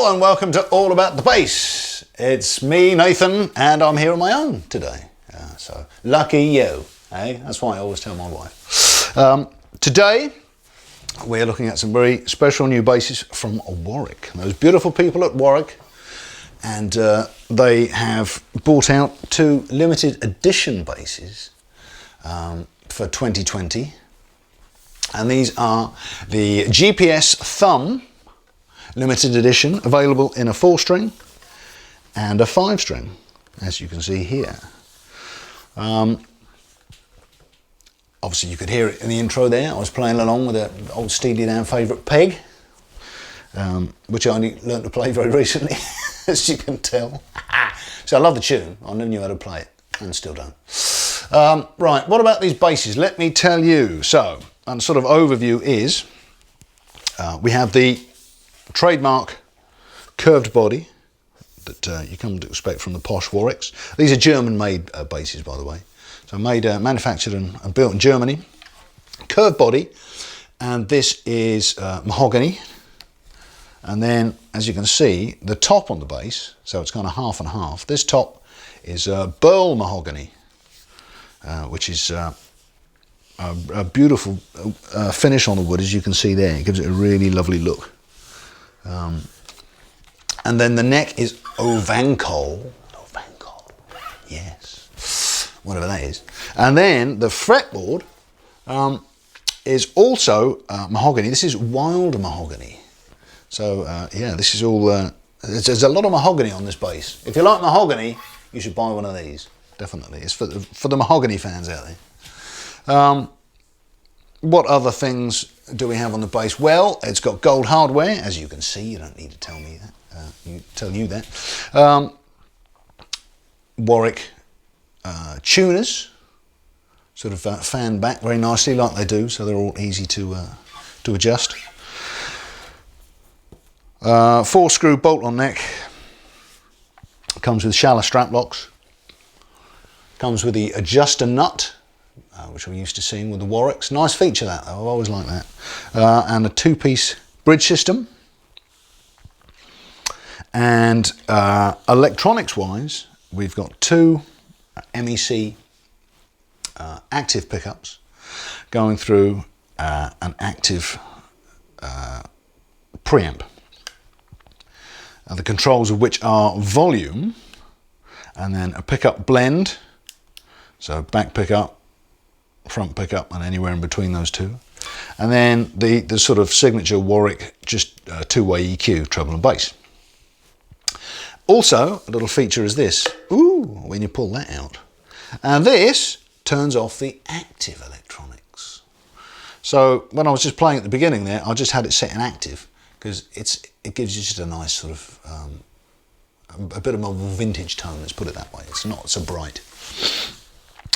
Hello and welcome to All About the Bass. It's me, Nathan, and I'm here on my own today. So lucky you, eh? That's why I always tell my wife. Today we're looking at some very special new basses from Warwick. Those beautiful people at Warwick, and they have brought out two limited edition basses for 2020, and these are the GPS Thumb limited edition, available in a 4-string and a 5-string, as you can see here. Obviously you could hear it in the intro there. I was playing along with an old Steely Dan favourite Peg, which I only learned to play very recently, as you can tell. So I love the tune. I never knew how to play it, and still don't. Right, what about these basses? Let me tell you. So, and sort of overview is, we have the trademark curved body that you come to expect from the posh Warwicks. These are German-made basses, by the way. So made, manufactured and built in Germany. Curved body, and this is mahogany. And then, as you can see, the top on the bass, so it's kind of half and half. This top is burl mahogany, which is a beautiful finish on the wood, as you can see there. It gives it a really lovely look. And then the neck is Ovancol, yes, whatever that is. And then the fretboard is also mahogany. This is wild mahogany. So yeah, this is all, there's a lot of mahogany on this bass. If you like mahogany, you should buy one of these, definitely. It's for the mahogany fans out there. What other things do we have on the bass? Well, it's got gold hardware, as you can see. You don't need to tell me that. Tell you that. Warwick tuners, sort of fan back very nicely, like they do, so they're all easy to adjust. 4-screw bolt-on neck. Comes with shallow strap locks. Comes with the adjuster nut, which we're used to seeing with the Warwicks. Nice feature that, though. I've always liked that. And a 2-piece bridge system. And electronics-wise, we've got 2 MEC active pickups going through an active preamp. The controls of which are volume, and then a pickup blend, so back pickup, front pickup, and anywhere in between those two. And then the sort of signature Warwick, just 2-way EQ, treble and bass. Also, a little feature is this. Ooh, when you pull that out. And this turns off the active electronics. So when I was just playing at the beginning there, I just had it set in active, because it gives you just a nice sort of, a bit of a more vintage tone, let's put it that way. It's not so bright.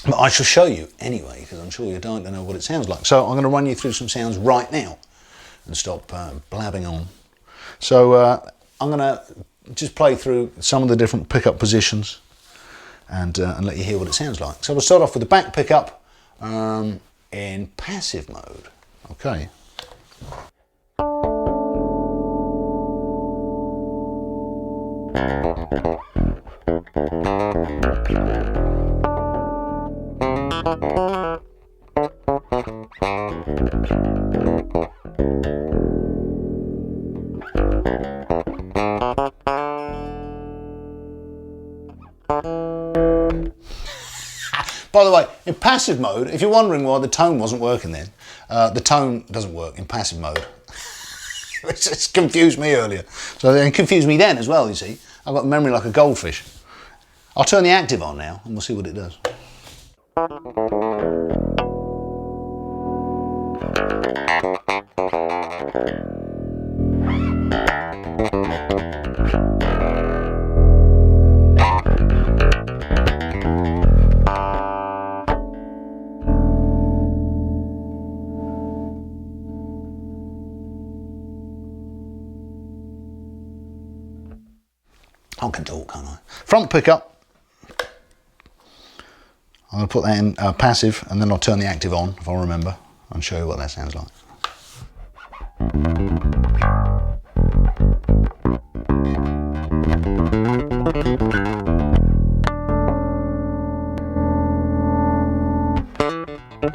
But I shall show you anyway, because I'm sure you don't know what it sounds like. So I'm going to run you through some sounds right now and stop blabbing on. So I'm going to just play through some of the different pickup positions and let you hear what it sounds like. So we'll start off with the back pickup in passive mode. Okay. By the way, in passive mode, if you're wondering why the tone wasn't working then, the tone doesn't work in passive mode. It's just confused me earlier. So it confused me then as well, you see. I've got memory like a goldfish. I'll turn the active on now and we'll see what it does. I can talk, can't I? Front pickup. I'm going to put that in passive, and then I'll turn the active on if I remember and show you what that sounds like. That's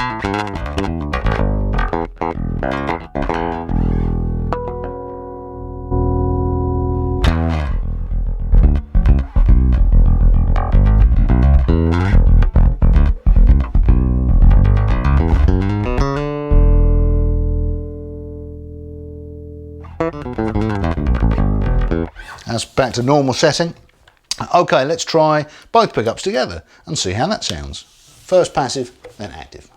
back to normal setting. Okay, let's try both pickups together and see how that sounds. First passive, then active.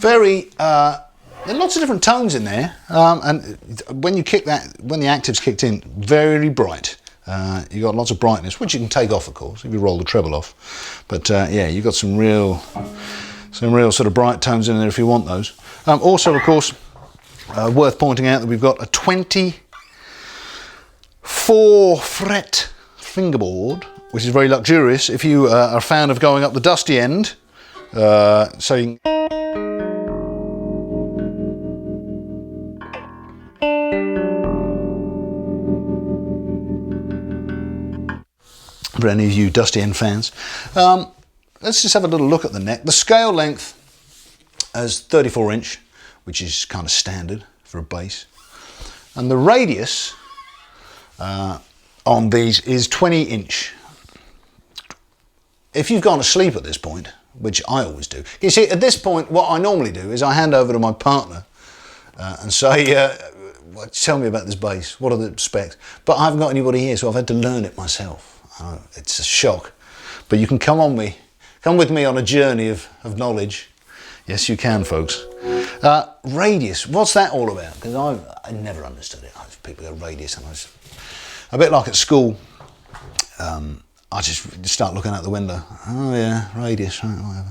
Very, there are lots of different tones in there, and when you kick that, when the active's kicked in, very bright. You got lots of brightness, which you can take off, of course, if you roll the treble off. But yeah, you got some real sort of bright tones in there if you want those. Also, of course, worth pointing out that we've got a 24 fret fingerboard, which is very luxurious if you are a fan of going up the dusty end. So you can for any of you dusty end fans. Let's just have a little look at the neck. The scale length is 34 inch, which is kind of standard for a bass. And the radius on these is 20 inch. If you've gone to sleep at this point, which I always do, you see, at this point, what I normally do is I hand over to my partner and say, tell me about this bass, what are the specs? But I haven't got anybody here, so I've had to learn it myself. It's a shock, but you can come with me on a journey of knowledge. Yes, you can, folks. Radius, what's that all about? Because I never understood it. People go radius, and I was a bit like at school. I just start looking out the window. Oh yeah, radius, right,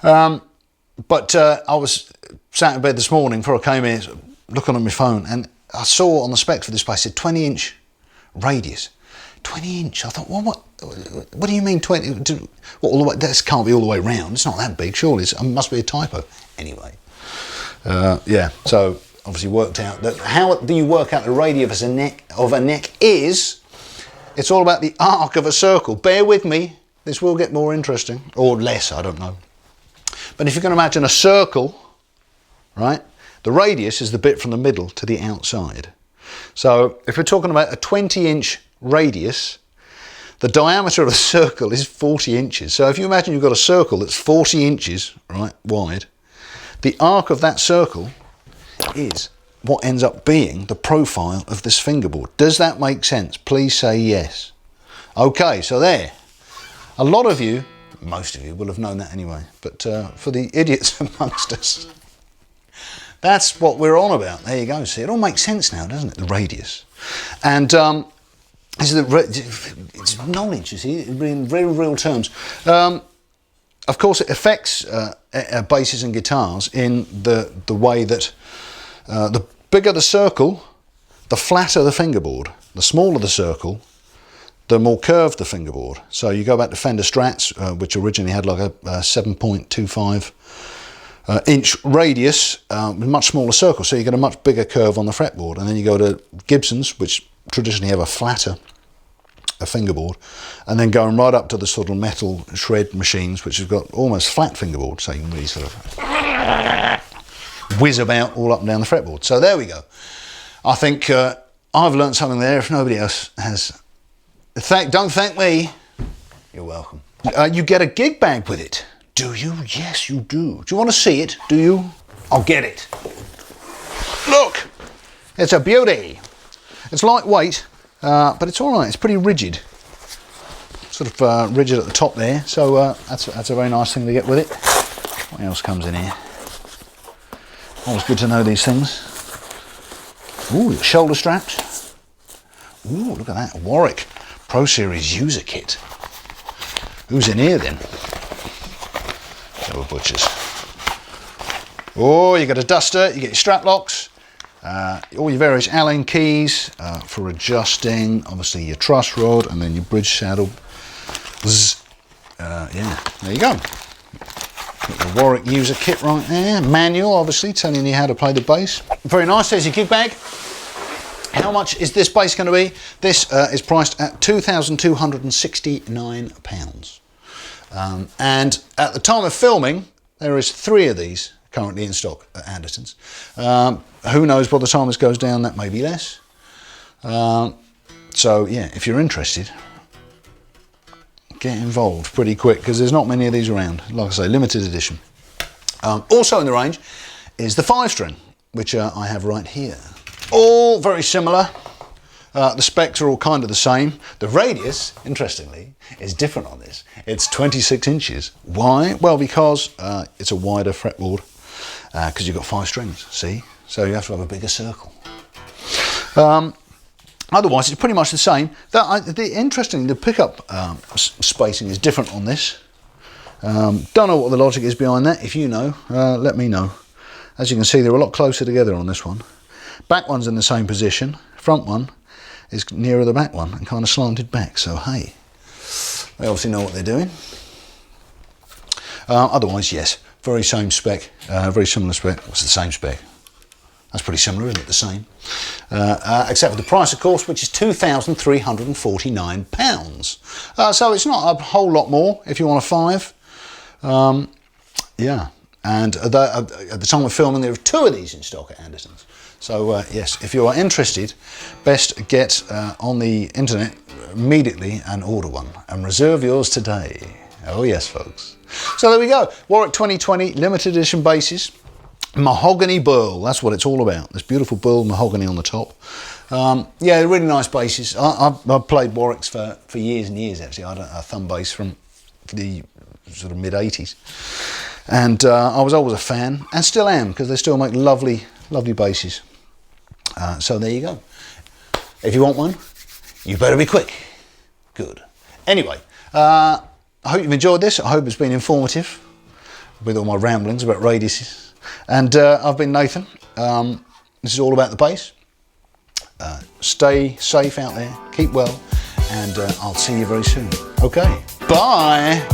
whatever. But I was sat in bed this morning before I came here, looking on my phone, and I saw on the spec for this place, it said 20 inch radius. 20 inch. I thought, well, what do you mean 20? What, all the way? This can't be all the way round. It's not that big, surely. It must be a typo. Anyway, yeah. So obviously worked out that how do you work out the radius of a neck is? It's all about the arc of a circle. Bear with me. This will get more interesting, or less. I don't know. But if you can imagine a circle, right? The radius is the bit from the middle to the outside. So if we're talking about a 20 inch radius, the diameter of a circle is 40 inches. So if you imagine you've got a circle that's 40 inches, right, wide, the arc of that circle is what ends up being the profile of this fingerboard. Does that make sense? Please say yes. Okay, so there. A lot of you, most of you, will have known that anyway, but for the idiots amongst us, that's what we're on about. There you go. See, it all makes sense now, doesn't it? The radius. And it's knowledge, you see, in very real terms. Of course, it affects basses and guitars in the way that the bigger the circle, the flatter the fingerboard. The smaller the circle, the more curved the fingerboard. So you go back to Fender Strats, which originally had like a 7.25 inch radius, with much smaller circle, so you get a much bigger curve on the fretboard. And then you go to Gibsons, which traditionally have a flatter a fingerboard, and then going right up to the sort of metal shred machines, which have got almost flat fingerboard, so you can really sort of whiz about all up and down the fretboard. So there we go. I think I've learned something there if nobody else has. Don't thank me. You're welcome. You get a gig bag with it. Do you? Yes, you do. Do you want to see it? Do you? I'll get it. Look, it's a beauty. It's lightweight, but it's all right. It's pretty rigid. Sort of rigid at the top there. So that's a very nice thing to get with it. What else comes in here? Always good to know these things. Ooh, shoulder straps. Ooh, look at that. Warwick Pro Series user kit. Who's in here then? So we're butchers. Oh, you got a duster, you get your strap locks, all your various Allen keys for adjusting, obviously your truss rod, and then your bridge saddle. Yeah, there you go. Got the Warwick user kit right there. Manual, obviously, telling you how to play the bass. Very nice. There's your gig bag. How much is this bass going to be? This is priced at £2,269. And at the time of filming, there is 3 of these currently in stock at Andertons. Who knows, by the time this goes down, that may be less. So yeah, if you're interested, get involved pretty quick, because there's not many of these around. Like I say, limited edition. Also in the range is the 5-string, which I have right here. All very similar. The specs are all kind of the same. The radius, interestingly, is different on this. It's 26 inches. Why? Well, because it's a wider fretboard, because you've got 5 strings, see? So you have to have a bigger circle. Otherwise, it's pretty much the same. Interesting, the pickup spacing is different on this. Don't know what the logic is behind that. If you know, let me know. As you can see, they're a lot closer together on this one. Back one's in the same position. Front one is nearer the back one and kind of slanted back. So hey, they obviously know what they're doing. Otherwise, yes, very same spec, very similar spec. What's the same spec? That's pretty similar, isn't it? The same, except for the price, of course, which is £2,349. So it's not a whole lot more if you want a 5. Yeah, and at the time of filming, there are 2 of these in stock at Andertons. So yes, if you are interested, best get on the internet immediately and order one and reserve yours today. Oh yes, folks. So there we go. Warwick 2020 limited edition basses. Mahogany Burl, that's what it's all about. This beautiful burl mahogany on the top. Yeah, really nice basses. I've played Warwicks for years and years, actually. I had a thumb bass from the sort of mid-80s. And I was always a fan, and still am, because they still make lovely, lovely basses. So there you go. If you want one, you better be quick. Good. Anyway, I hope you've enjoyed this. I hope it's been informative with all my ramblings about radiuses. And I've been Nathan. This is all about the bass. Stay safe out there, keep well, and I'll see you very soon. Okay, bye.